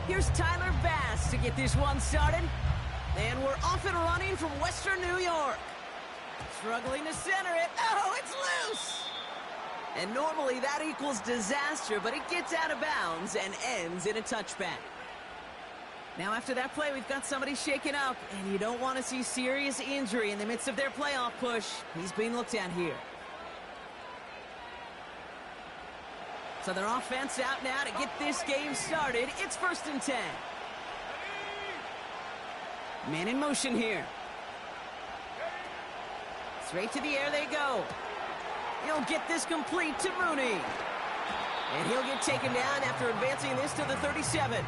Here's Tyler Bass to get this one started. And we're off and running from Western New York. Struggling to center it. Oh, it's loose! And normally that equals disaster, but it gets out of bounds and ends in a touchback. Now after that play, we've got somebody shaken up, and you don't want to see serious injury in the midst of their playoff push. He's being looked at here. So their offense out now to get this game started. It's 1st and 10. Man in motion here. Straight to the air they go. He'll get this complete to Mooney. And he'll get taken down after advancing this to the 37.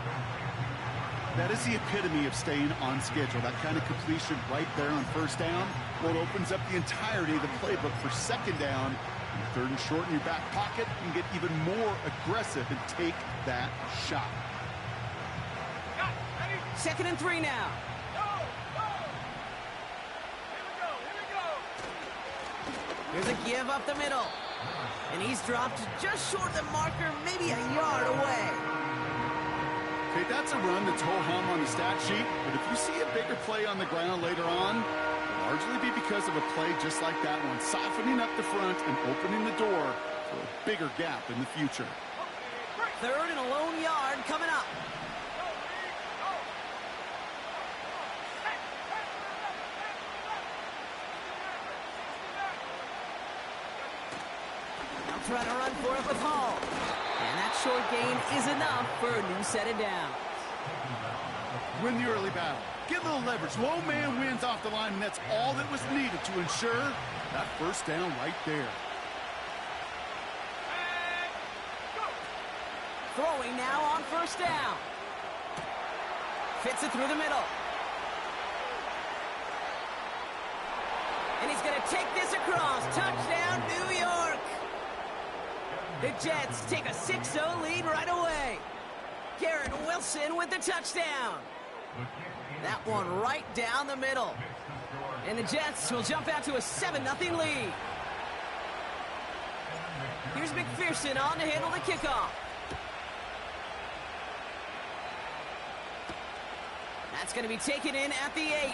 That is the epitome of staying on schedule. That kind of completion right there on 1st down. Well, it opens up the entirety of the playbook for 2nd down. And 3rd and short in your back pocket. You can get even more aggressive and take that shot. 2nd and 3 now. Here's a give up the middle. And he's dropped just short of the marker, maybe a yard away. Okay, that's a run that's ho-hum on the stat sheet, but if you see a bigger play on the ground later on, it'll largely be because of a play just like that one, softening up the front and opening the door for a bigger gap in the future. 3rd and a lone yard coming up. Trying to run for it with Hall. And that short gain is enough for a new set of downs. Win the early battle. Get a little leverage. Low man wins off the line, and that's all that was needed to ensure that 1st down right there. Throwing now on 1st down. Fits it through the middle. And he's going to take this across. Touchdown, New York. The Jets take a 6-0 lead right away. Garrett Wilson with the touchdown. That one right down the middle. And the Jets will jump out to a 7-0 lead. Here's McPherson on to handle the kickoff. That's going to be taken in at the 8.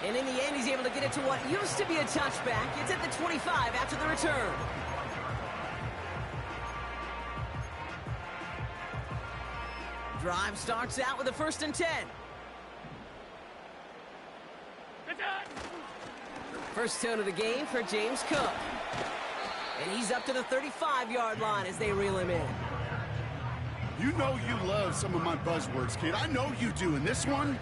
And in the end, he's able to get it to what used to be a touchback. It's at the 25 after the return. Drive starts out with a 1st and 10. First tone of the game for James Cook. And he's up to the 35-yard line as they reel him in. You know you love some of my buzzwords, kid. I know you do. And this one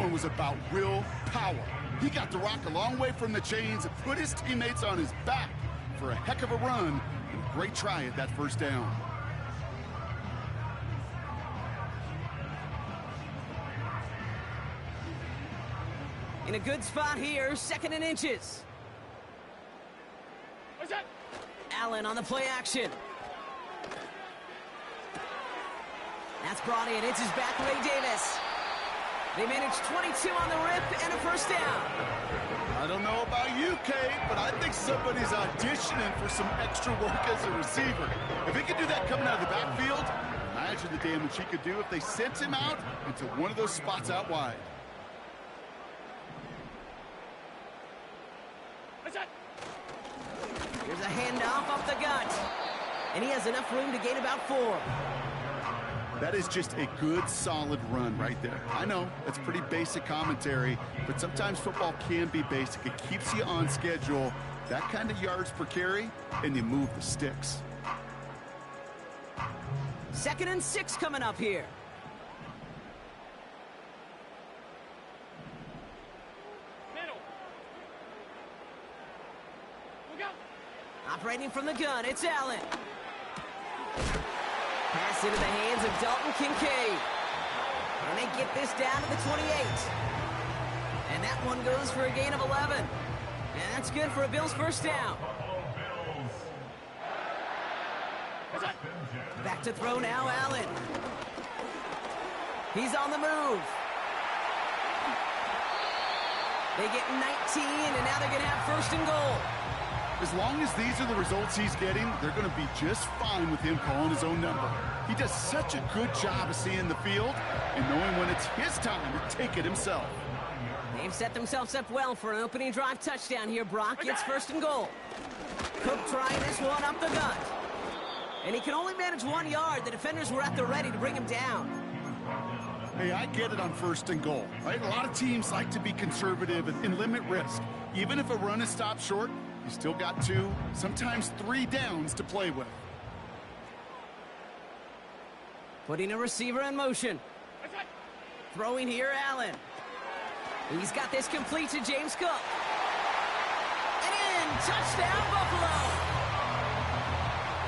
was about real power. He got the rock a long way from the chains and put his teammates on his back for a heck of a run and a great try at that 1st down. In a good spot here, 2nd and inches. What's that? Allen on the play action. That's brought in. It's his back, Ray Davis. They managed 22 on the rip and a 1st down. I don't know about you, Kate, but I think somebody's auditioning for some extra work as a receiver. If he could do that coming out of the backfield, imagine the damage he could do if they sent him out into one of those spots out wide. Here's a handoff up the gut. And he has enough room to gain about 4. That is just a good, solid run right there. I know, that's pretty basic commentary, but sometimes football can be basic. It keeps you on schedule, that kind of yards per carry, and you move the sticks. 2nd and 6 coming up here. Operating from the gun, it's Allen. Pass into the hands of Dalton Kincaid. And they get this down to the 28. And that one goes for a gain of 11. And that's good for a Bills 1st down. Back to throw now, Allen. He's on the move. They get 19, and now they're going to have 1st and goal. As long as these are the results he's getting, they're going to be just fine with him calling his own number. He does such a good job of seeing the field and knowing when it's his time to take it himself. They've set themselves up well for an opening drive touchdown here, Brock. It's 1st and goal. Cook trying this one up the gut. And he can only manage 1 yard. The defenders were at the ready to bring him down. Hey, I get it on 1st and goal, right? A lot of teams like to be conservative and limit risk. Even if a run is stopped short, you still got 2, sometimes 3 downs to play with. Putting a receiver in motion. Throwing here, Allen. He's got this complete to James Cook. And in, touchdown, Buffalo.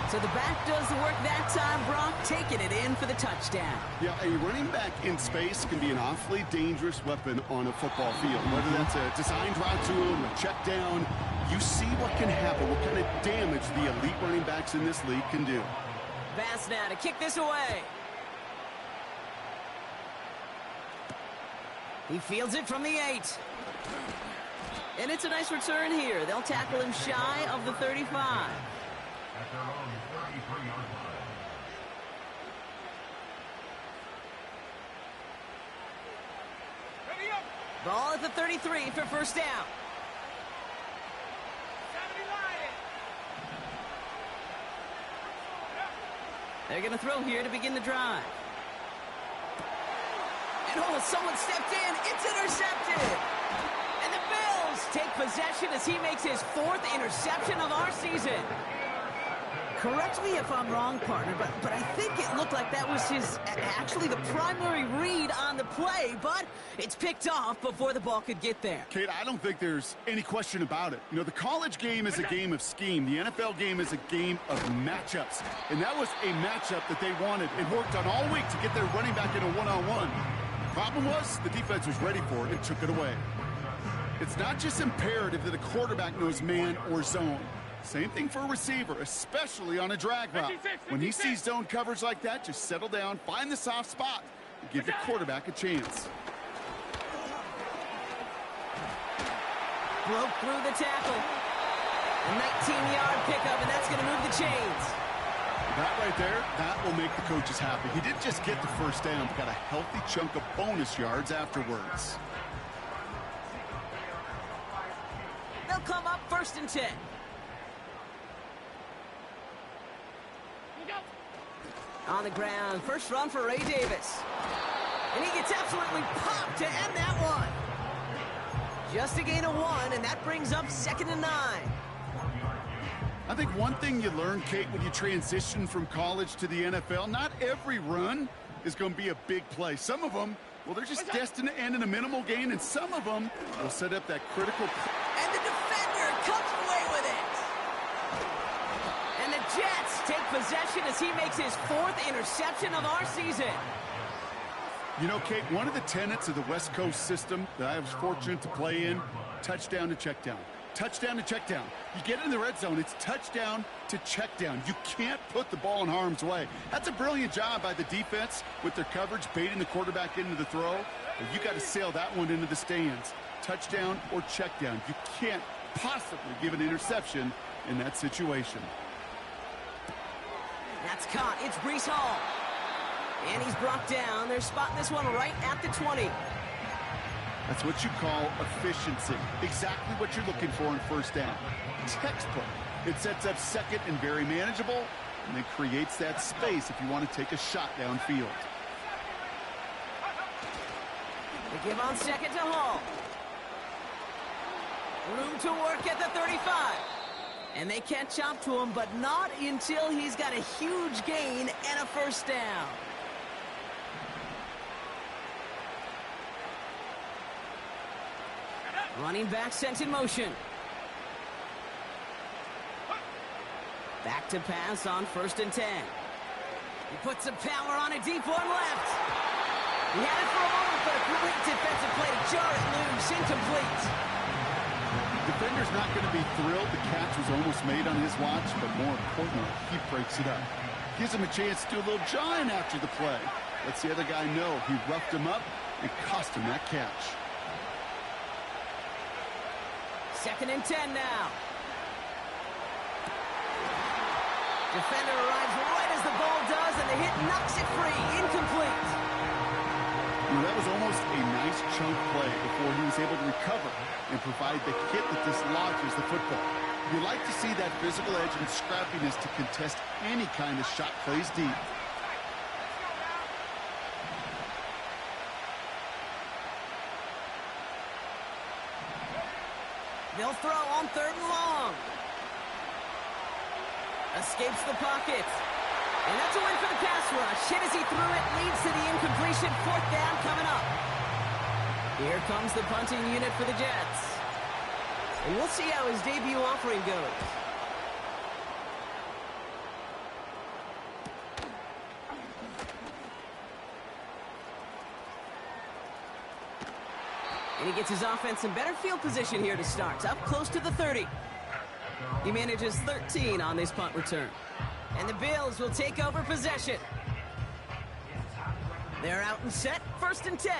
So the back does the work that time, Brock, taking it in for the touchdown. Yeah, a running back in space can be an awfully dangerous weapon on a football field. Whether that's a designed route to him, a check down, you see what can happen, what kind of damage the elite running backs in this league can do. Bass now to kick this away. He fields it from the 8. And it's a nice return here. They'll tackle him shy of the 35. Ball at the 33 for 1st down. They're going to throw here to begin the drive. And oh, someone stepped in. It's intercepted. And the Bills take possession as he makes his 4th interception of our season. Correct me if I'm wrong, partner, but I think it looked like that was actually the primary read on the play, but it's picked off before the ball could get there. Kate, I don't think there's any question about it. You know, the college game is a game of scheme. The NFL game is a game of matchups. And that was a matchup that they wanted and worked on all week to get their running back in a one-on-one. Problem was, the defense was ready for it and took it away. It's not just imperative that a quarterback knows man or zone. Same thing for a receiver, especially on a drag route. When he sees zone coverage like that, just settle down, find the soft spot, and give your quarterback a chance. Broke through the tackle. A 19-yard pickup, and that's going to move the chains. That right there, that will make the coaches happy. He didn't just get the 1st down, but got a healthy chunk of bonus yards afterwards. They'll come up 1st and 10. On the ground, 1st run for Ray Davis. And he gets absolutely popped to end that one. Just a gain of 1, and that brings up 2nd and 9. I think one thing you learn, Kate, when you transition from college to the NFL, not every run is going to be a big play. Some of them, well, they're just destined to end in a minimal gain, and some of them will set up that critical... And the defender comes away with it. And the Jets take possession as he makes his 4th interception of our season. You know, Kate, one of the tenets of the West Coast system that I was fortunate to play in, touchdown to check down. Touchdown to check down. You get in the red zone, it's touchdown to check down. You can't put the ball in harm's way. That's a brilliant job by the defense with their coverage, baiting the quarterback into the throw. But you got to sail that one into the stands. Touchdown or check down. You can't possibly give an interception in that situation. That's caught. It's Breece Hall. And he's brought down. They're spotting this one right at the 20. That's what you call efficiency. Exactly what you're looking for in 1st down. Textbook. It sets up 2nd and very manageable, and then creates that space if you want to take a shot downfield. They give on 2nd to Hall. Room to work at the 35. And they catch up to him, but not until he's got a huge gain and a 1st down. Running back sent in motion. Back to pass on 1st and 10. He puts some power on a deep one left. He had it for a moment, but a great defensive play to jar it loose. Incomplete. Defender's not going to be thrilled. The catch was almost made on his watch, but more importantly, he breaks it up. Gives him a chance to do a little jawing after the play. Lets the other guy know he roughed him up and cost him that catch. 2nd and 10 now. Defender arrives right as the ball does, and the hit knocks it free. Incomplete. That was almost a nice chunk play before he was able to recover and provide the hit that dislodges the football. You like to see that physical edge and scrappiness to contest any kind of shot plays deep. They'll throw on 3rd and long. Escapes the pocket. And that's a win for the pass rush. Hit as he threw it, leads to the incompletion. 4th down coming up. Here comes the punting unit for the Jets. And we'll see how his debut offering goes. And he gets his offense in better field position here to start. Up close to the 30. He manages 13 on this punt return. And the Bills will take over possession. They're out and set. 1st and 10.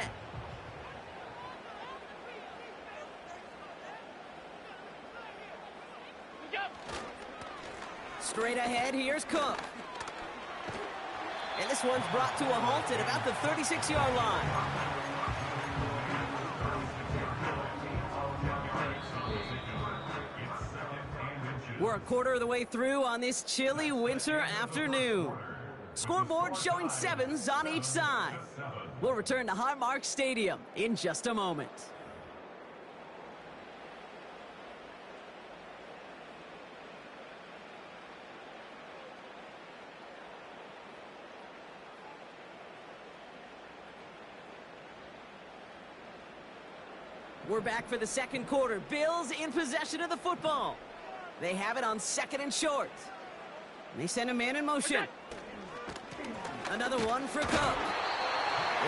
Straight ahead, here's Cook. And this one's brought to a halt at about the 36-yard line. We're a quarter of the way through on this chilly winter afternoon. Scoreboard showing 7s on each side. We'll return to Highmark Stadium in just a moment. We're back for the 2nd quarter. Bills in possession of the football. They have it on 2nd and short. They send a man in motion. Another one for Cook.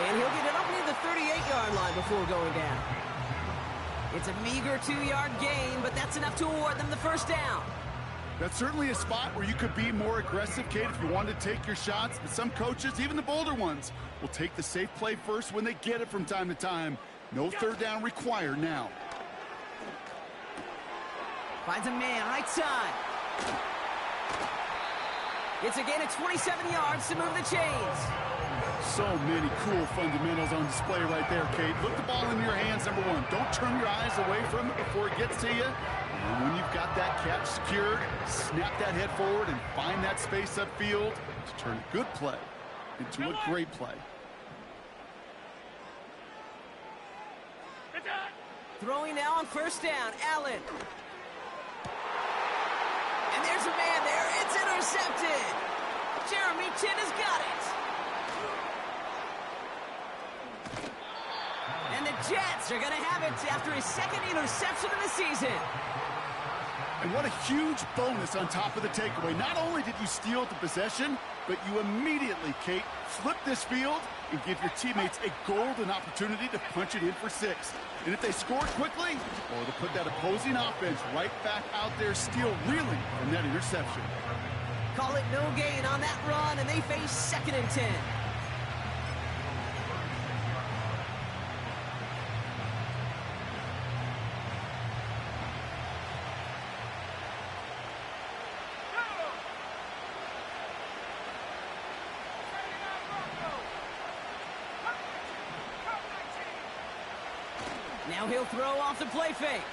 And he'll get it up near the 38-yard line before going down. It's a meager 2-yard gain, but that's enough to award them the 1st down. That's certainly a spot where you could be more aggressive, Kate, if you wanted to take your shots. But some coaches, even the bolder ones, will take the safe play first when they get it from time to time. No 3rd down required now. Finds a man right side. It's a gain of 27 yards to move the chains. So many cool fundamentals on display right there, Kate. Look the ball into your hands, number 1. Don't turn your eyes away from it before it gets to you. And when you've got that catch secured, snap that head forward and find that space upfield to turn a good play into a great play. Throwing now on 1st down, Allen. And there's a man there. It's intercepted. Jeremy Chin has got it. And the Jets are going to have it after his 2nd interception of the season. And what a huge bonus on top of the takeaway. Not only did you steal the possession, but you immediately, Kate, flip this field and give your teammates a golden opportunity to punch it in for 6. And if they score quickly, or to put that opposing offense right back out there still reeling from that interception. Call it no gain on that run, and they face 2nd and 10. Now he'll throw off the play fake.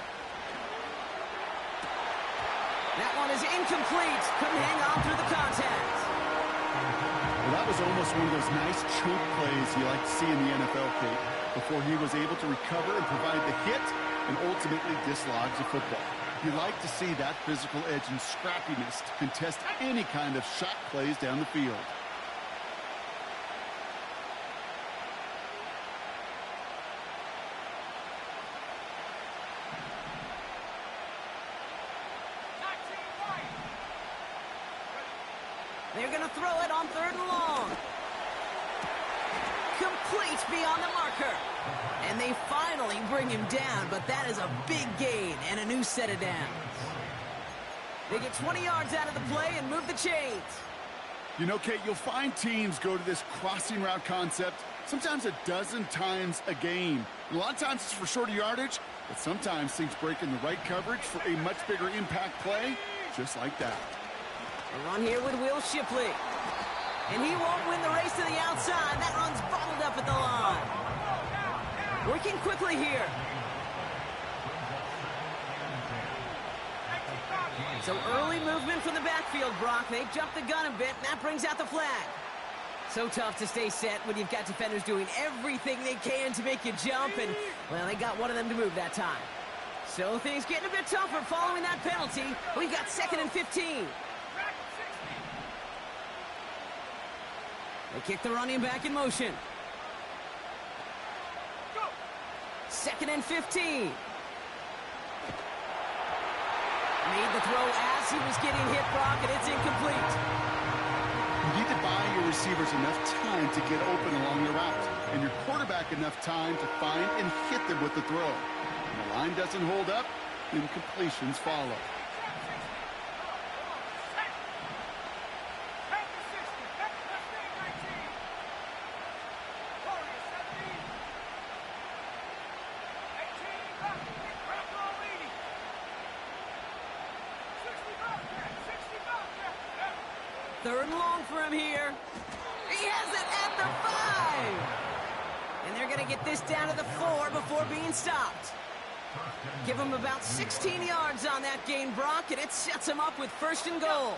That one is incomplete. Couldn't hang on through the contact. Well, that was almost one of those nice chunk plays you like to see in the NFL, Kate, before he was able to recover and provide the hit and ultimately dislodge the football. You like to see that physical edge and scrappiness to contest any kind of shot plays down the field. They're going to throw it on 3rd and long. Complete beyond the marker. And they finally bring him down, but that is a big gain and a new set of downs. They get 20 yards out of the play and move the chains. You know, Kate, you'll find teams go to this crossing route concept sometimes a dozen times a game. A lot of times it's for shorter yardage, but sometimes things break in the right coverage for a much bigger impact play, just like that. A run here with Will Shipley. And he won't win the race to the outside. That run's bottled up at the line. Working quickly here. So early movement from the backfield, Brock. They jumped the gun a bit, and that brings out the flag. So tough to stay set when you've got defenders doing everything they can to make you jump, and, well, they got one of them to move that time. So things getting a bit tougher following that penalty. We've got 2nd and 15. They kick the running back in motion. 2nd and 15. Made the throw as he was getting hit, Brock, and it's incomplete. You need to buy your receivers enough time to get open along the route, and your quarterback enough time to find and hit them with the throw. When the line doesn't hold up, incompletions follow. Third and long for him here. He has it at the 5. And they're going to get this down to the 4 before being stopped. Give him about 16 yards on that gain, Brock, and it sets him up with 1st and goal.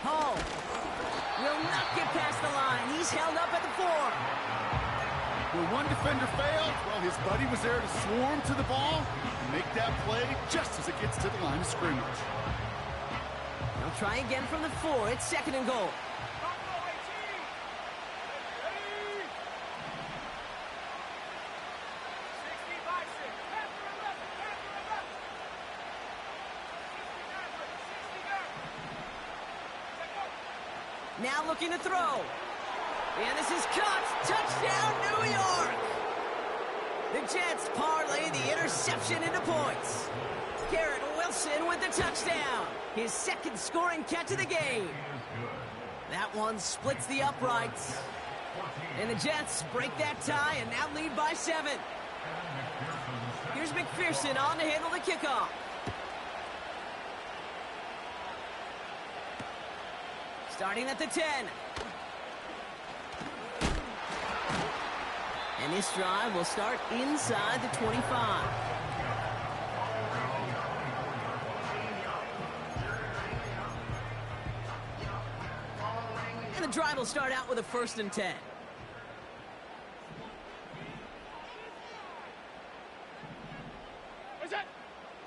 Hall will not get past the line. He's held up at the 4. When one defender failed, well, his buddy was there to swarm to the ball and make that play just as it gets to the line of scrimmage. They'll try again from the 4. It's 2nd and goal. Now looking to throw. And this is caught. Touchdown, New York! The Jets parlay the interception into points. Garrett Wilson with the touchdown. His 2nd scoring catch of the game. That one splits the uprights. And the Jets break that tie and now lead by 7. Here's McPherson on to handle the kickoff. Starting at the 10. And this drive will start inside the 25. And the drive will start out with a 1st and 10.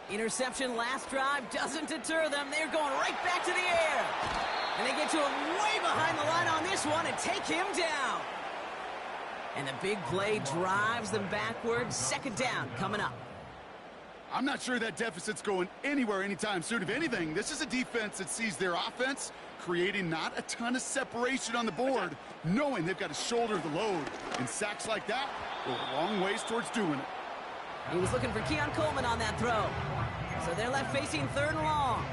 Interception last drive doesn't deter them. They're going right back to the air. And they get to him way behind the line on this one and take him down. And the big play drives them backwards. 2nd down coming up. I'm not sure that deficit's going anywhere anytime soon. If anything, this is a defense that sees their offense creating not a ton of separation on the board, knowing they've got to shoulder the load. And sacks like that go a long ways towards doing it. He was looking for Keon Coleman on that throw. So they're left facing 3rd and long.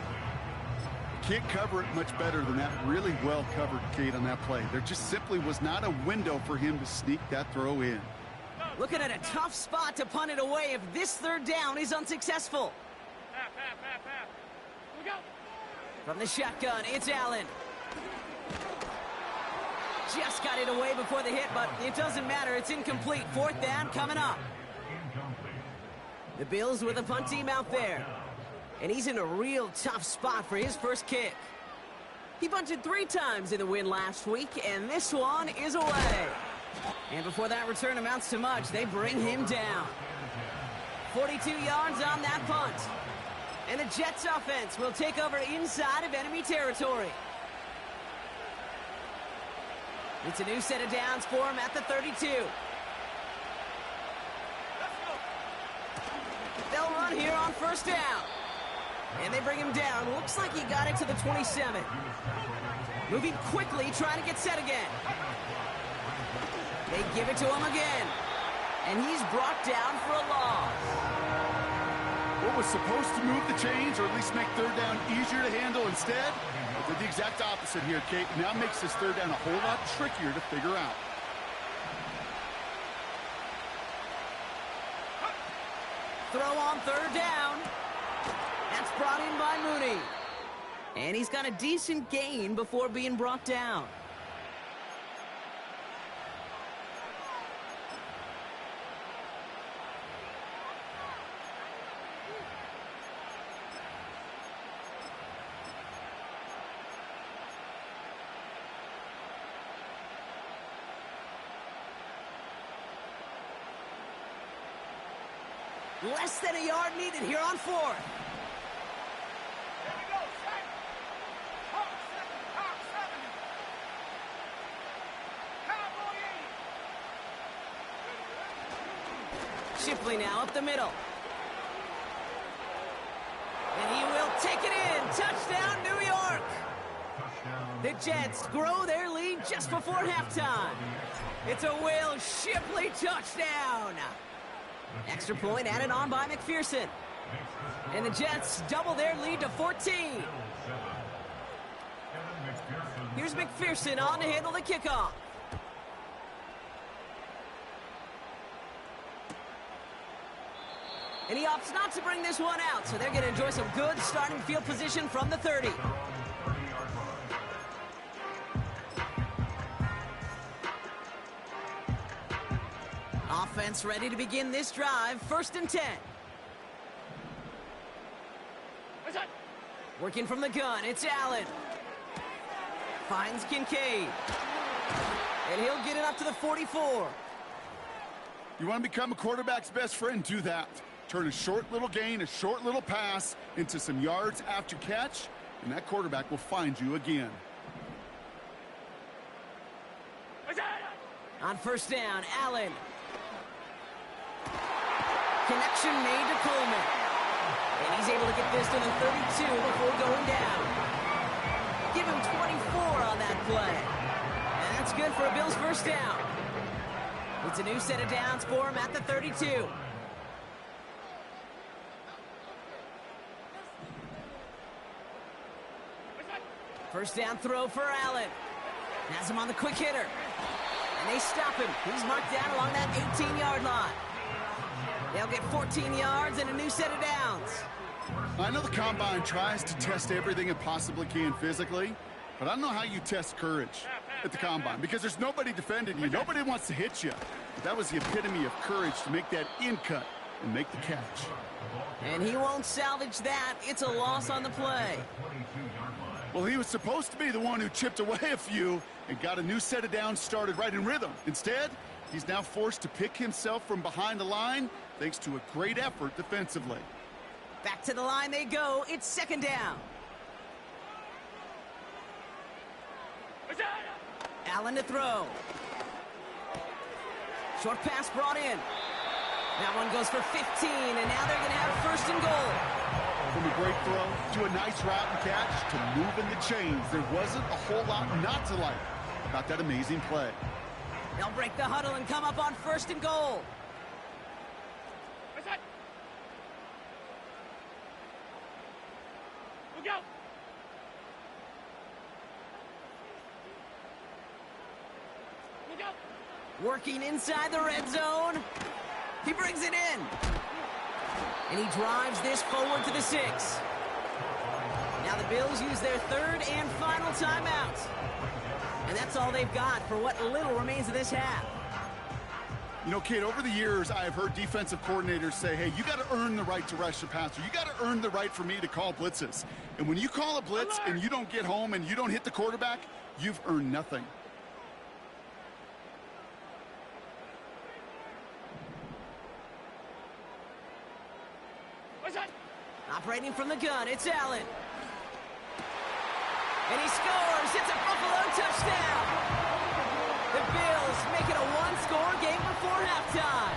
Can't cover it much better than that. Really well covered, Kate, on that play. There just simply was not a window for him to sneak that throw in. Looking at a tough spot to punt it away if this 3rd down is unsuccessful. From the shotgun, it's Allen. Just got it away before the hit, but it doesn't matter. It's incomplete. 4th down coming up. The Bills with a punt team out there. And he's in a real tough spot for his first kick. He bunted 3 times in the win last week, and this one is away. And before that return amounts to much, they bring him down. 42 yards on that punt. And the Jets offense will take over inside of enemy territory. It's a new set of downs for him at the 32. They'll run here on 1st down. And they bring him down. Looks like he got it to the 27. Moving quickly, trying to get set again. They give it to him again. And he's brought down for a loss. What was supposed to move the chains, or at least make 3rd down easier to handle instead, did the exact opposite here, Kate. Now makes this 3rd down a whole lot trickier to figure out. throw on third down. That's brought in by Mooney. And he's got a decent gain before being brought down. Less than a yard needed here on fourth. Shipley now up the middle. And he will take it in. Touchdown, New York. The Jets grow their lead just before halftime. It's a Will Shipley touchdown. Extra point added on by McPherson. And the Jets double their lead to 14. Here's McPherson on to handle the kickoff. And he opts not to bring this one out, so they're going to enjoy some good starting field position from the 30. Offense ready to begin this drive. 1st and 10. Working from the gun, it's Allen. Finds Kincaid. And he'll get it up to the 44. You want to become a quarterback's best friend? Do that. Turn a short little gain, a short little pass into some yards after catch, and that quarterback will find you again. On 1st down, Allen. Connection made to Coleman. And he's able to get this to the 32 before going down. Give him 24 on that play. And that's good for a Bills 1st down. It's a new set of downs for him at the 32. 1st down throw for Allen. Has him on the quick hitter. And they stop him. He's marked down along that 18-yard line. They'll get 14 yards and a new set of downs. I know the Combine tries to test everything it possibly can physically, but I don't know how you test courage at the Combine because there's nobody defending you. Nobody wants to hit you. But that was the epitome of courage to make that in cut and make the catch. And he won't salvage that. It's a loss on the play. Well, he was supposed to be the one who chipped away a few and got a new set of downs started right in rhythm. Instead, he's now forced to pick himself from behind the line thanks to a great effort defensively. Back to the line they go. It's 2nd down. Allen to throw. Short pass brought in. That one goes for 15, and now they're going to have 1st and goal. From a great throw to a nice route and catch to moving the chains, there wasn't a whole lot not to like about that amazing play. They'll break the huddle and come up on 1st and goal. Working inside the red zone. He brings it in. And he drives this forward to the 6. Now the Bills use their 3rd and final timeout. And that's all they've got for what little remains of this half. You know, kid, over the years, I have heard defensive coordinators say, hey, you got to earn the right to rush the passer. You got to earn the right for me to call blitzes. And when you call a blitz and you don't get home and you don't hit the quarterback, you've earned nothing. Operating from the gun, it's Allen. And he scores. It's a Buffalo touchdown. The Bills make it a one-score game before halftime.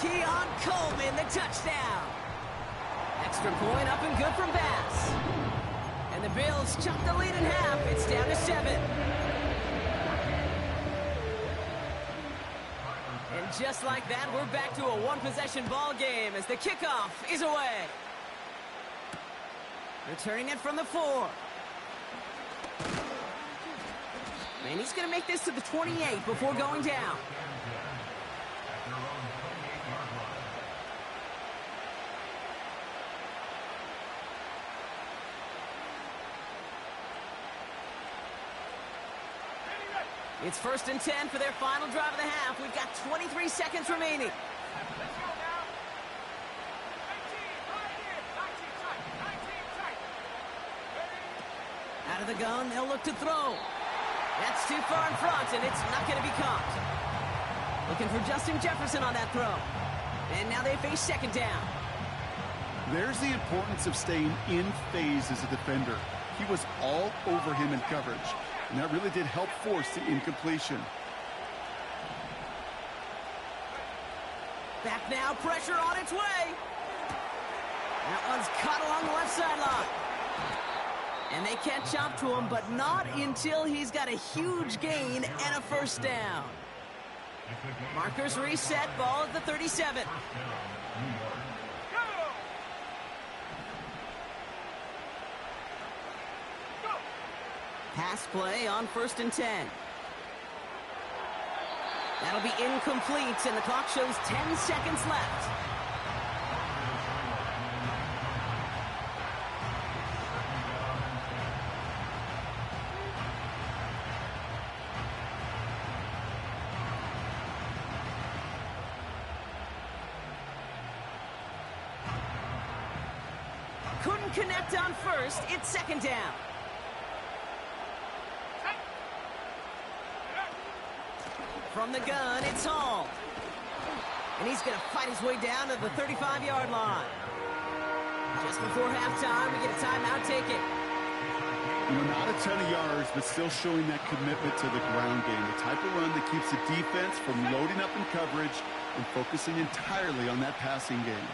Keon Coleman, the touchdown. Extra point up and good from Bass. And the Bills chop the lead in half. It's down to 7. And just like that, we're back to a one-possession ball game as the kickoff is away. Returning it from the 4. And he's going to make this to the 28 before going down. It's 1st and 10 for their final drive of the half. We've got 23 seconds remaining. Out of the gun, they'll look to throw. That's too far in front, and it's not going to be caught. Looking for Justin Jefferson on that throw. And now they face 2nd down. There's the importance of staying in phase as a defender. He was all over him in coverage, and that really did help force the incompletion. Back now, pressure on its way. That one's caught along the left sideline. And they catch up to him, but not until he's got a huge gain and a 1st down. Markers reset, ball at the 37. Pass play on 1st and 10. That'll be incomplete, and the clock shows 10 seconds left. Couldn't connect on 1st. It's 2nd down. From the gun, it's Hall. And he's going to fight his way down to the 35-yard line. Just before halftime, we get a timeout taken. You know, not a ton of yards, but still showing that commitment to the ground game. The type of run that keeps the defense from loading up in coverage and focusing entirely on that passing game.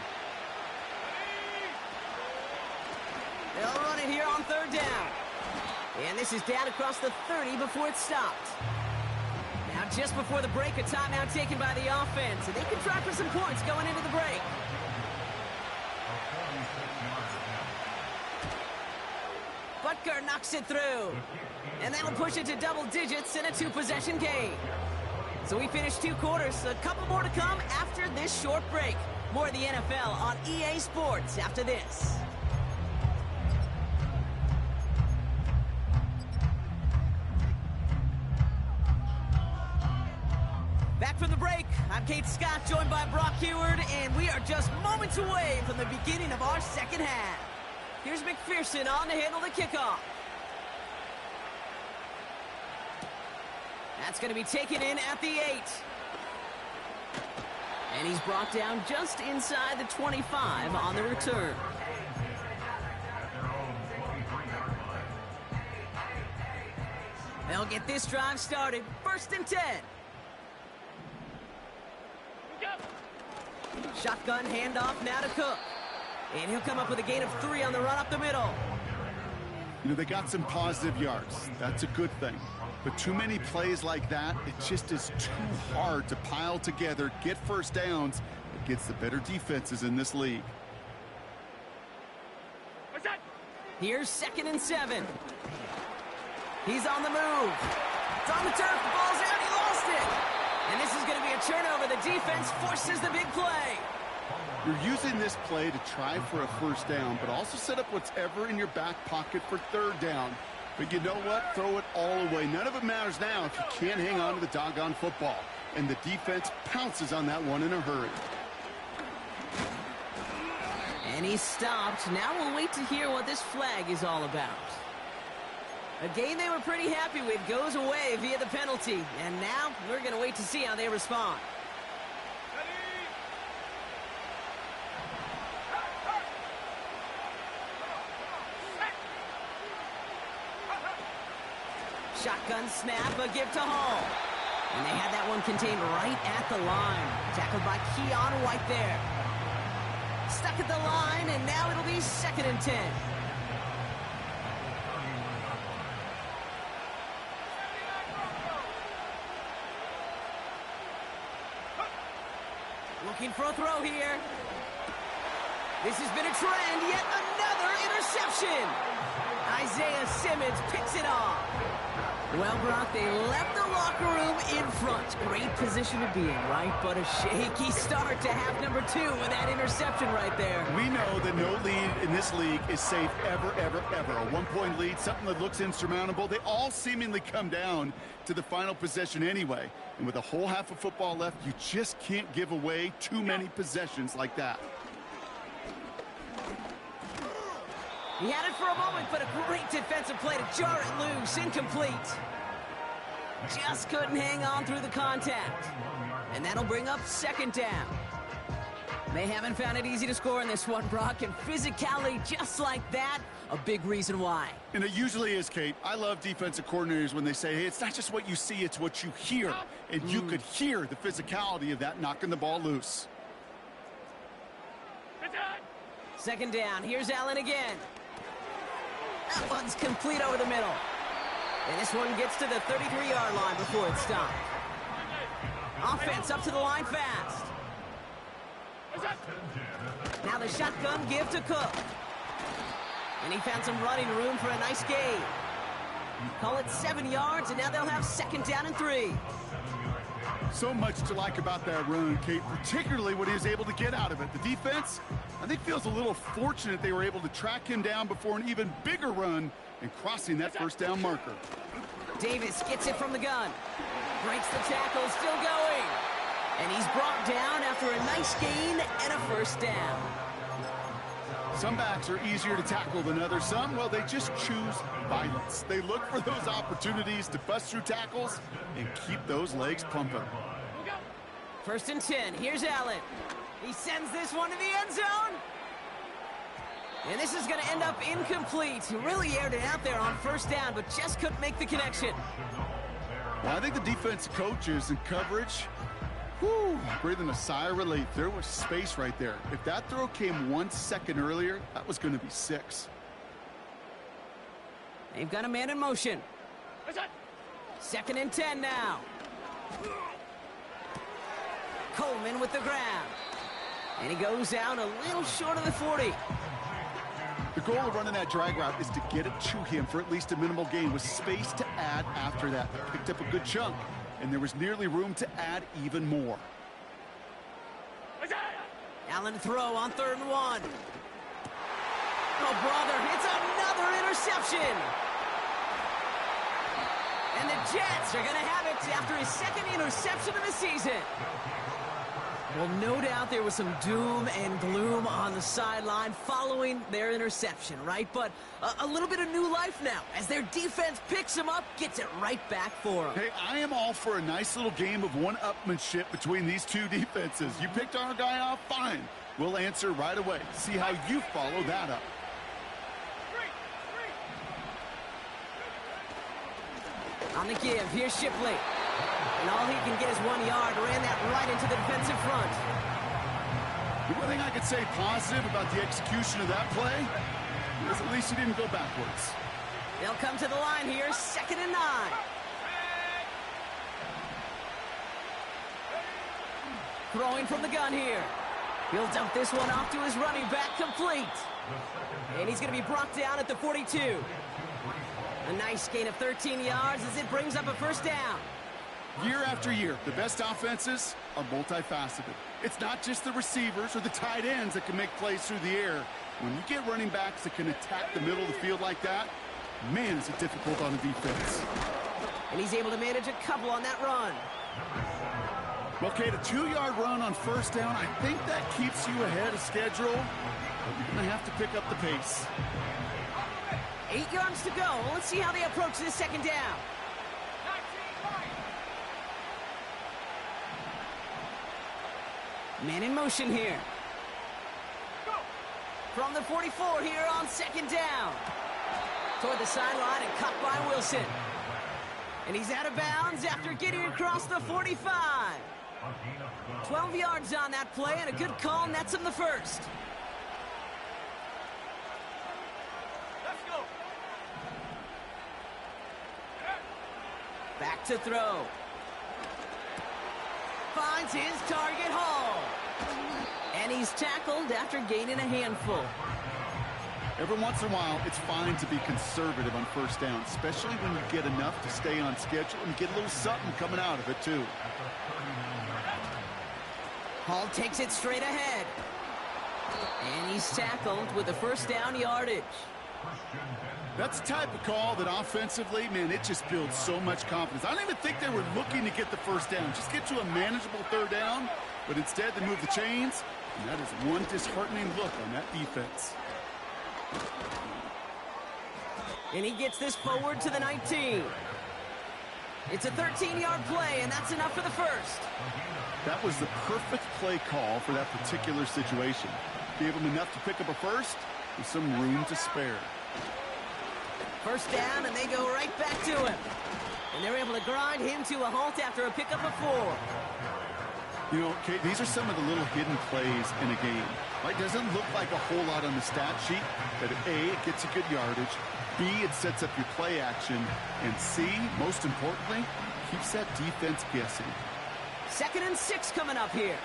They'll run it here on 3rd down. And this is down across the 30 before it's stopped. Now just before the break, a timeout taken by the offense. And they can try for some points going into the break. Butker knocks it through. And that'll push it to double digits in a 2-possession game. So we finished 2 quarters. A couple more to come after this short break. More of the NFL on EA Sports after this. Back from the break, I'm Kate Scott, joined by Brock Heward, and we are just moments away from the beginning of our 2nd half. Here's McPherson on to handle the kickoff. That's going to be taken in at the 8. And he's brought down just inside the 25 on the return. They'll get this drive started. 1st and 10. Shotgun handoff now to Cook. And he'll come up with a gain of 3 on the run up the middle. You know, they got some positive yards. That's a good thing. But too many plays like that, it just is too hard to pile together, get 1st downs against the better defenses in this league. Here's 2nd and 7. He's on the move. It's on the turf. The ball's out. He lost it. And this is going to be a turnover. The defense forces the big play. You're using this play to try for a 1st down, but also set up whatever in your back pocket for 3rd down. But you know what? Throw it all away. None of it matters now if you can't hang on to the doggone football. And the defense pounces on that one in a hurry. And he's stopped. Now we'll wait to hear what this flag is all about. A game they were pretty happy with goes away via the penalty. And now we're going to wait to see how they respond. Shotgun snap, a give to Hall. And they had that one contained right at the line. Tackled by Keon White there. Stuck at the line, and now it'll be 2nd and 10. Looking for a throw here. This has been a trend, yet another interception. Isaiah Simmons picks it off. Well, Brock, they left the locker room in front. Great position to be in, right? But a shaky start to half number 2 with that interception right there. We know that no lead in this league is safe ever, ever, ever. A one-point lead, something that looks insurmountable. They all seemingly come down to the final possession anyway. And with a whole half of football left, you just can't give away too many possessions like that. He had it for a moment, but a great defensive play to jar it loose. Incomplete. Just couldn't hang on through the contact. And that'll bring up second down. They haven't found it easy to score in this one, Brock, and physicality just like that, a big reason why. And it usually is, Kate. I love defensive coordinators when they say, hey, it's not just what you see, it's what you hear. And you could hear the physicality of that knocking the ball loose. Second down. Here's Allen again. That one's complete over the middle. And this one gets to the 33-yard line before it's stopped. Offense up to the line fast. Now the shotgun give to Cook. And he found some running room for a nice gain. Call it 7 yards, and now they'll have second down and 3. So much to like about that run, Kate, particularly what he was able to get out of it. The defense, I think, feels a little fortunate they were able to track him down before an even bigger run and crossing that first down marker. Davis gets it from the gun. Breaks the tackle, still going. And he's brought down after a nice gain and a first down. Some backs are easier to tackle than others. Some, well, they just choose violence. They look for those opportunities to bust through tackles and keep those legs pumping. First and 10. Here's Allen. He sends this one to the end zone. And this is going to end up incomplete. He really aired it out there on first down, but just couldn't make the connection. Well, I think the defense coaches and coverage, breathing a sigh of relief. There was space right there. If that throw came 1 second earlier, that was going to be 6. They've got a man in motion. Second and 10 now. Coleman with the grab. And he goes out a little short of the 40. The goal of running that drag route is to get it to him for at least a minimal gain with space to add after that. Picked up a good chunk, and there was nearly room to add even more. Allen throw on 3rd and 1. Oh, brother, it's another interception. And the Jets are going to have it after his second interception of the season. Well, no doubt there was some doom and gloom on the sideline following their interception, right? But a little bit of new life now as their defense picks him up, gets it right back for him. Hey, I am all for a nice little game of one-upmanship between these two defenses. You picked our guy off, fine. We'll answer right away. See how you follow that up. On the give, here's Shipley. And all he can get is 1 yard. Ran that right into the defensive front. The one thing I could say positive about the execution of that play is at least he didn't go backwards. They'll come to the line here, 2nd and 9. Throwing from the gun here. He'll dump this one off to his running back, complete. And he's going to be brought down at the 42. A nice gain of 13 yards as it brings up a first down. Year after year, the best offenses are multifaceted. It's not just the receivers or the tight ends that can make plays through the air. When you get running backs that can attack the middle of the field like that, man, is it difficult on the defense. And he's able to manage a couple on that run. Okay, the 2-yard run on first down, I think that keeps you ahead of schedule. But you're going to have to pick up the pace. 8 yards to go. Let's see how they approach this second down. Man in motion here. From the 44 here on second down. Toward the sideline and caught by Wilson. And he's out of bounds after getting across the 45. 12 yards on that play and a good call nets him the first. Back to throw. Finds his target, Hall. And he's tackled after gaining a handful. Every once in a while, it's fine to be conservative on first down, especially when you get enough to stay on schedule and get a little something coming out of it, too. Hall takes it straight ahead. And he's tackled with the first down yardage. That's the type of call that offensively, man, it just builds so much confidence. I don't even think they were looking to get the first down. Just get to a manageable third down, but instead they move the chains, and that is one disheartening look on that defense. And he gets this forward to the 19. It's a 13-yard play, and that's enough for the first. That was the perfect play call for that particular situation. Gave him enough to pick up a first with some room to spare. First down, and they go right back to him. And they're able to grind him to a halt after a pickup of 4. You know, Kate, these are some of the little hidden plays in a game. Like, doesn't look like a whole lot on the stat sheet, but A, it gets you good yardage, B, it sets up your play action, and C, most importantly, keeps that defense guessing. 2nd and 6 coming up here.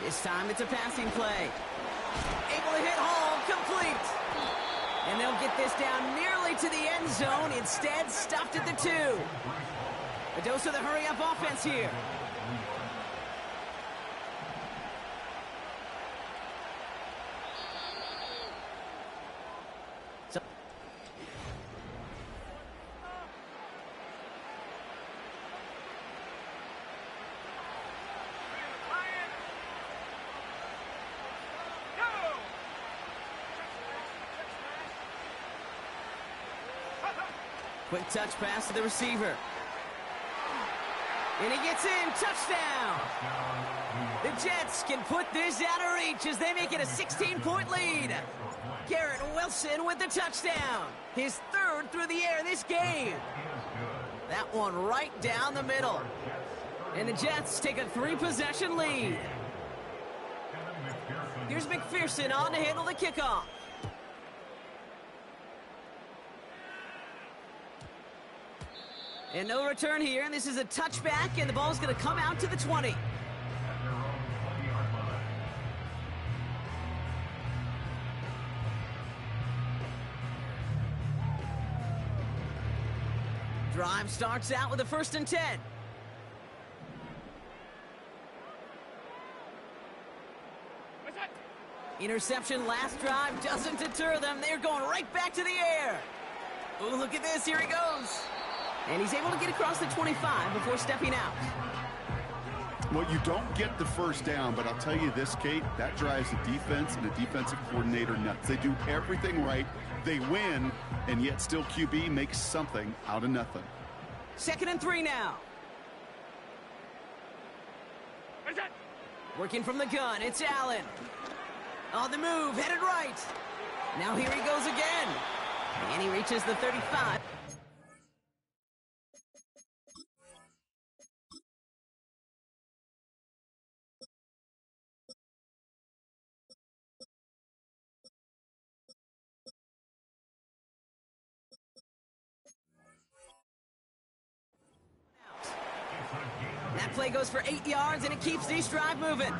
This time it's a passing play. Able to hit Hall, complete. And they'll get this down nearly to the end zone. Instead, stuffed at the 2. A dose of the hurry-up offense here. Quick touch pass to the receiver. And he gets in. Touchdown! The Jets can put this out of reach as they make it a 16-point lead. Garrett Wilson with the touchdown. His 3rd through the air this game. That one right down the middle. And the Jets take a 3-possession lead. Here's McPherson on to handle the kickoff. And no return here, and this is a touchback, and the ball's going to come out to the 20. Drive starts out with a 1st and 10. Interception last drive doesn't deter them. They're going right back to the air. Oh, look at this. Here he goes. And he's able to get across the 25 before stepping out. Well, you don't get the first down, but I'll tell you this, Kate, that drives the defense and the defensive coordinator nuts. They do everything right. They win, and yet still QB makes something out of nothing. 2nd and 3 now. Working from the gun, it's Allen. On the move, headed right. Now here he goes again. And he reaches the 35. That play goes for 8 yards, and it keeps this drive moving.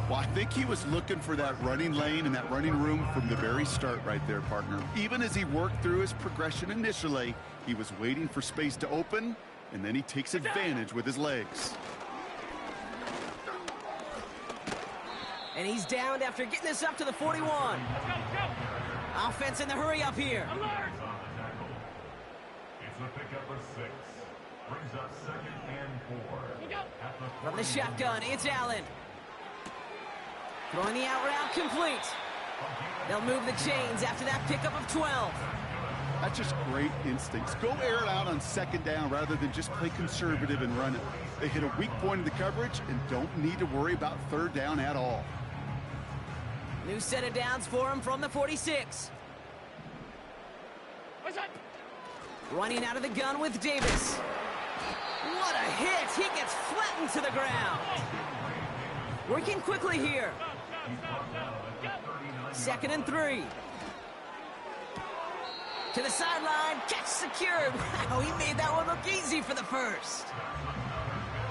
Well, I think he was looking for that running lane and that running room from the very start right there, partner. Even as he worked through his progression initially, he was waiting for space to open, and then he takes advantage with his legs. And he's downed after getting this up to the 41. Offense in the hurry up here. It's a pickup of 6. Brings up 2nd and 4. From the shotgun, it's Allen. Throwing the out route complete. They'll move the chains after that pickup of 12. That's just great instincts. Go air it out on 2nd down rather than just play conservative and run it. They hit a weak point in the coverage and don't need to worry about 3rd down at all. New set of downs for him from the 46. Running out of the gun with Davis. What a hit! He gets flattened to the ground. Working quickly here. 2nd and 3. To the sideline, catch secured. Wow, he made that one look easy for the first.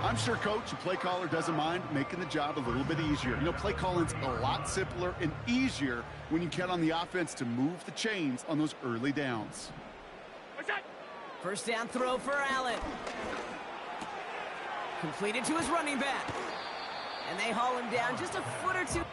I'm sure coach and play caller doesn't mind making the job a little bit easier. You know, play calling's a lot simpler and easier when you count on the offense to move the chains on those early downs. First down throw for Allen. Completed to his running back. And they haul him down just a foot or two.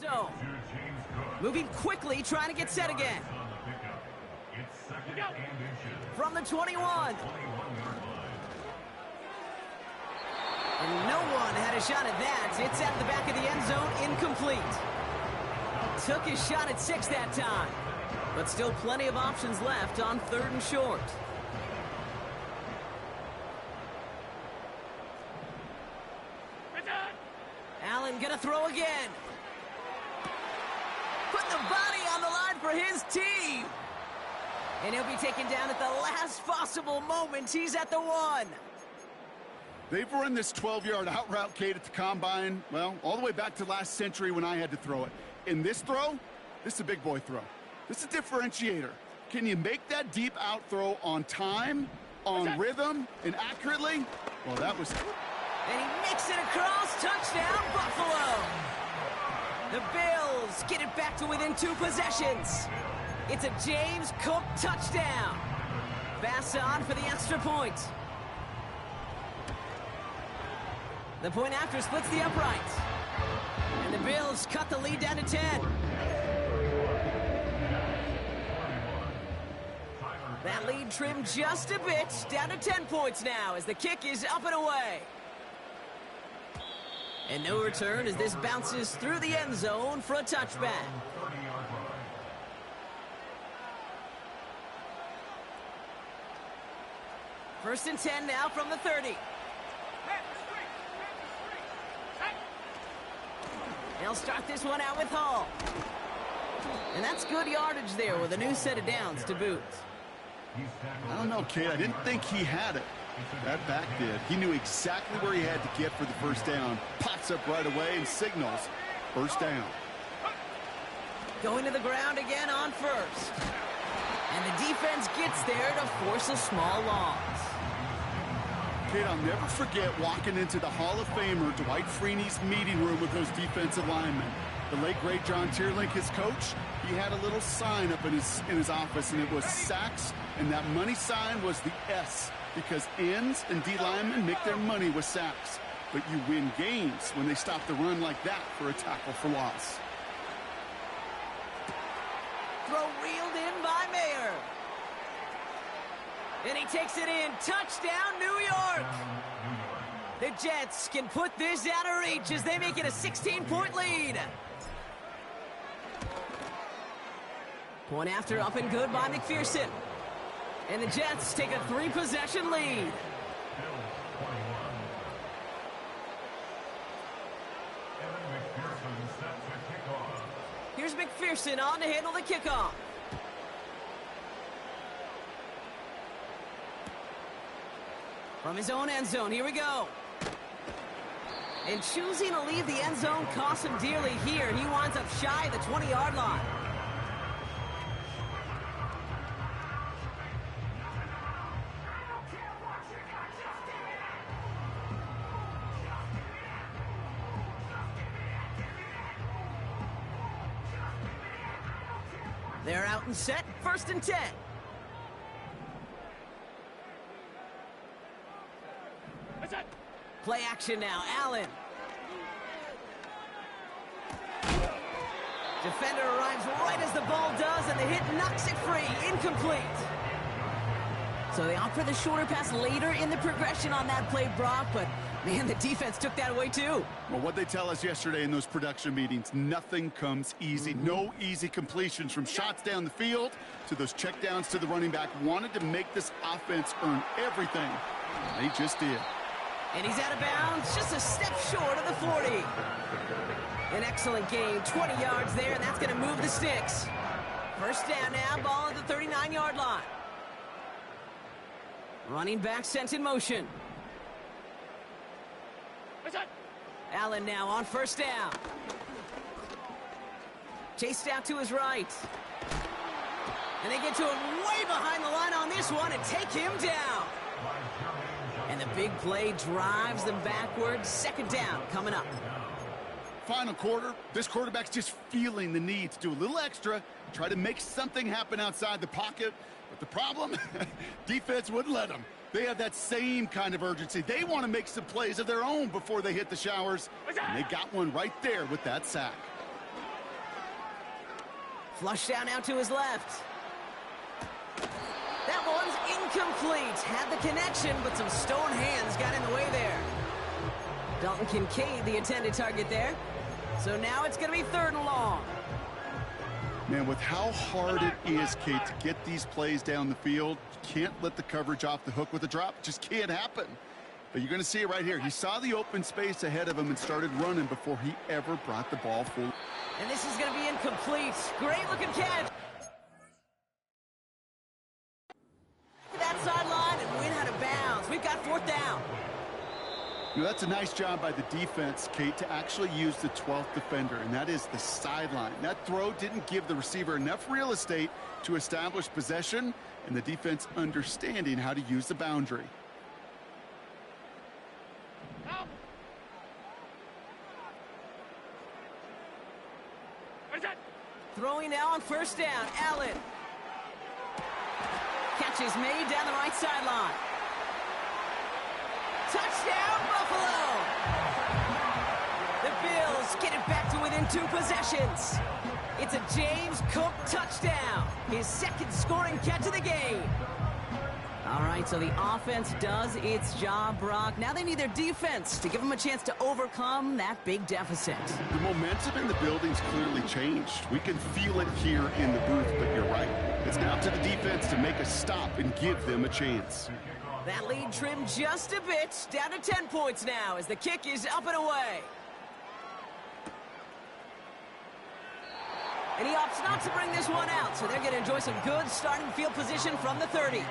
zone. Moving quickly, trying to get set again. From the 21. And no one had a shot at that. It's at the back of the end zone, incomplete. Took his shot at 6 that time. But still plenty of options left on 3rd and short. Allen gonna throw again. Put the body on the line for his team. And he'll be taken down at the last possible moment. He's at the 1. They've run this 12-yard out route, Kate, at the combine, well, all the way back to last century when I had to throw it. In this throw, this is a big boy throw. This is a differentiator. Can you make that deep out throw on time, on rhythm, and accurately? Well, that was... And he makes it across. Touchdown, Buffalo. The Bills get it back to within 2 possessions. It's a James Cook touchdown. Bass on for the extra point. The point after splits the uprights. And the Bills cut the lead down to 10. That lead trimmed just a bit. Down to 10 points now as the kick is up and away. And no return as this bounces through the end zone for a touchback. First and 10 now from the 30. They'll start this one out with Hall. And that's good yardage there with a new set of downs to boot. I don't know, Kate. I didn't think he had it. That back did. He knew exactly where he had to get for the first down. Pops up right away and signals first down. Going to the ground again on first. And the defense gets there to force a small loss. Kate, I'll never forget walking into the Hall of Famer Dwight Freeney's meeting room with those defensive linemen. The late, great John Tierlink, his coach, he had a little sign up in his office, and it was sacks, and that money sign was the S, because ends and D linemen make their money with sacks. But you win games when they stop the run like that for a tackle for loss. Throw reeled in by Mayer. And he takes it in. Touchdown, New York. The Jets can put this out of reach as they make it a 16-point lead. Point after up and good by McPherson. And the Jets take a 3-possession lead. Here's McPherson on to handle the kickoff. From his own end zone, here we go. And choosing to leave the end zone costs him dearly here. He winds up shy of the 20-yard line. They're out and set, first and 10. Play action now, Allen. Defender arrives right as the ball does, and the hit knocks it free, incomplete. So they opt for the shorter pass later in the progression on that play, Brock, but man, the defense took that away too. Well, what they tell us yesterday in those production meetings, nothing comes easy. No easy completions from shots down the field to those checkdowns to the running back. Wanted to make this offense earn everything. They just did. And he's out of bounds, just a step short of the 40. An excellent game, 20 yards there, and that's going to move the sticks. First down now, ball at the 39-yard line. Running back sent in motion. Allen now on first down. Chased out to his right. And they get to him way behind the line on this one and take him down. And the big play drives them backwards. Second down coming up. Final quarter, this quarterback's just feeling the need to do a little extra, try to make something happen outside the pocket. But the problem, defense wouldn't let them. They have that same kind of urgency. They want to make some plays of their own before they hit the showers. And they got one right there with that sack. Flush down out to his left. That one's incomplete. Had the connection, but some stone hands got in the way there. Dalton Kincaid, the intended target there. So now it's going to be 3rd and long. Man, with how hard it is, Kate, to get these plays down the field, you can't let the coverage off the hook with a drop. It just can't happen. But you're going to see it right here. He saw the open space ahead of him and started running before he ever brought the ball full. And this is going to be incomplete. Great looking catch. That sideline and win out of bounds. We've got 4th down. You know, that's a nice job by the defense, Kate, to actually use the 12th defender, and that is the sideline. That throw didn't give the receiver enough real estate to establish possession, and the defense understanding how to use the boundary. Throwing now on 1st down. Allen. Catch is made down the right sideline. Touchdown, Buffalo! The Bills get it back to within 2 possessions. It's a James Cook touchdown. His 2nd scoring catch of the game. All right, so the offense does its job, Brock. Now they need their defense to give them a chance to overcome that big deficit. The momentum in the building's clearly changed. We can feel it here in the booth, but you're right. It's now to the defense to make a stop and give them a chance. That lead trimmed just a bit, down to 10 points now as the kick is up and away. And he opts not to bring this one out, so they're going to enjoy some good starting field position from the 30.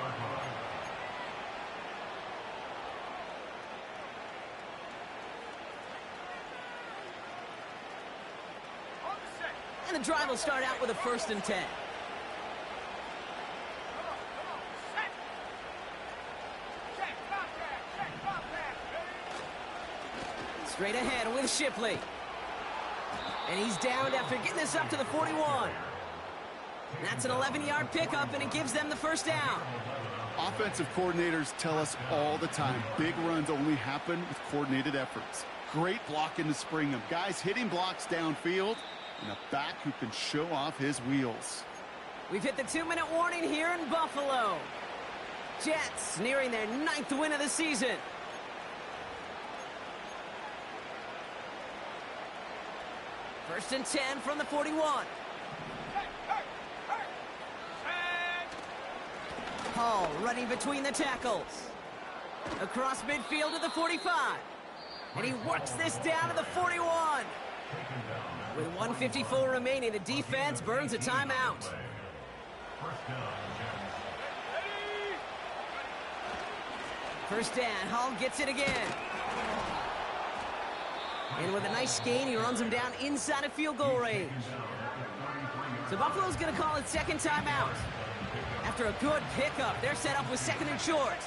And the drive will start out with a 1st and 10. Straight ahead with Shipley. And he's downed after getting this up to the 41. That's an 11-yard pickup, and it gives them the 1st down. Offensive coordinators tell us all the time, big runs only happen with coordinated efforts. Great blocking to spring them. Guys hitting blocks downfield, and a back who can show off his wheels. We've hit the 2-minute warning here in Buffalo. Jets nearing their 9th win of the season. First and 10 from the 41. Hall running between the tackles. Across midfield to the 45. And he works this down to the 41. With 1:54 remaining, the defense burns a timeout. First down, Hall gets it again. And with a nice gain, he runs him down inside of field goal range. So Buffalo's going to call it 2nd timeout. After a good pickup, they're set up with 2nd and short.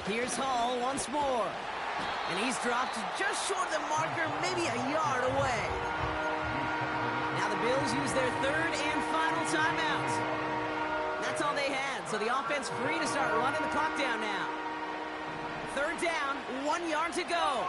Here's Hall once more. And he's dropped just short of the marker, maybe a yard away. Now the Bills use their 3rd and final timeout. That's all they had, so the offense free to start running the clock down now. 3rd down, 1 yard to go.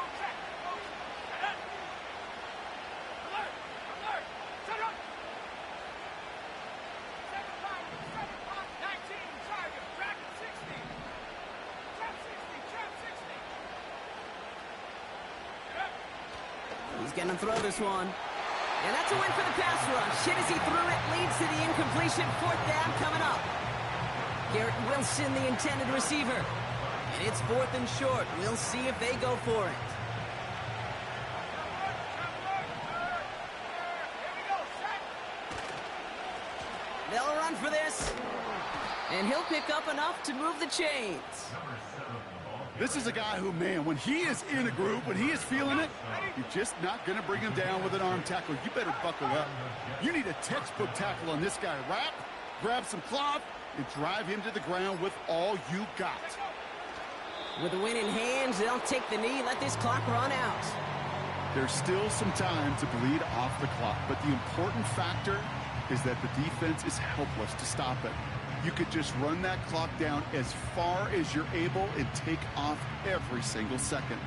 He's going to throw this one. And that's a win for the pass rush. Hit as he threw it, leads to the incompletion. 4th down coming up. Garrett Wilson, the intended receiver. And it's 4th and short. We'll see if they go for it. They'll run for this. And he'll pick up enough to move the chains. This is a guy who, man, when he is in a group, when he is feeling it, you're just not going to bring him down with an arm tackle. You better buckle up. You need a textbook tackle on this guy. Wrap, grab some cloth, and drive him to the ground with all you got. With the win in hand, they'll take the knee, let this clock run out. There's still some time to bleed off the clock, but the important factor is that the defense is helpless to stop it. You could just run that clock down as far as you're able and take off every single second.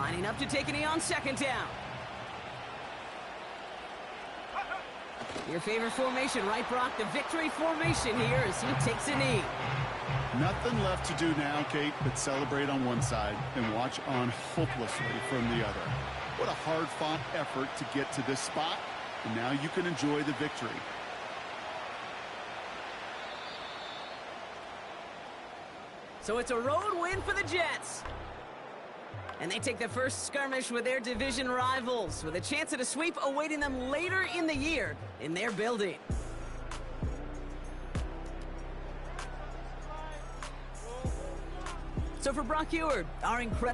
Lining up to take a knee on second down. Your favorite formation, right, Brock? The victory formation here as he takes a knee. Nothing left to do now, Kate, but celebrate on one side and watch on hopelessly from the other. What a hard-fought effort to get to this spot, and now you can enjoy the victory. So it's a road win for the Jets. And they take the first skirmish with their division rivals, with a chance at a sweep awaiting them later in the year in their building. So for Brock Eward, our incredible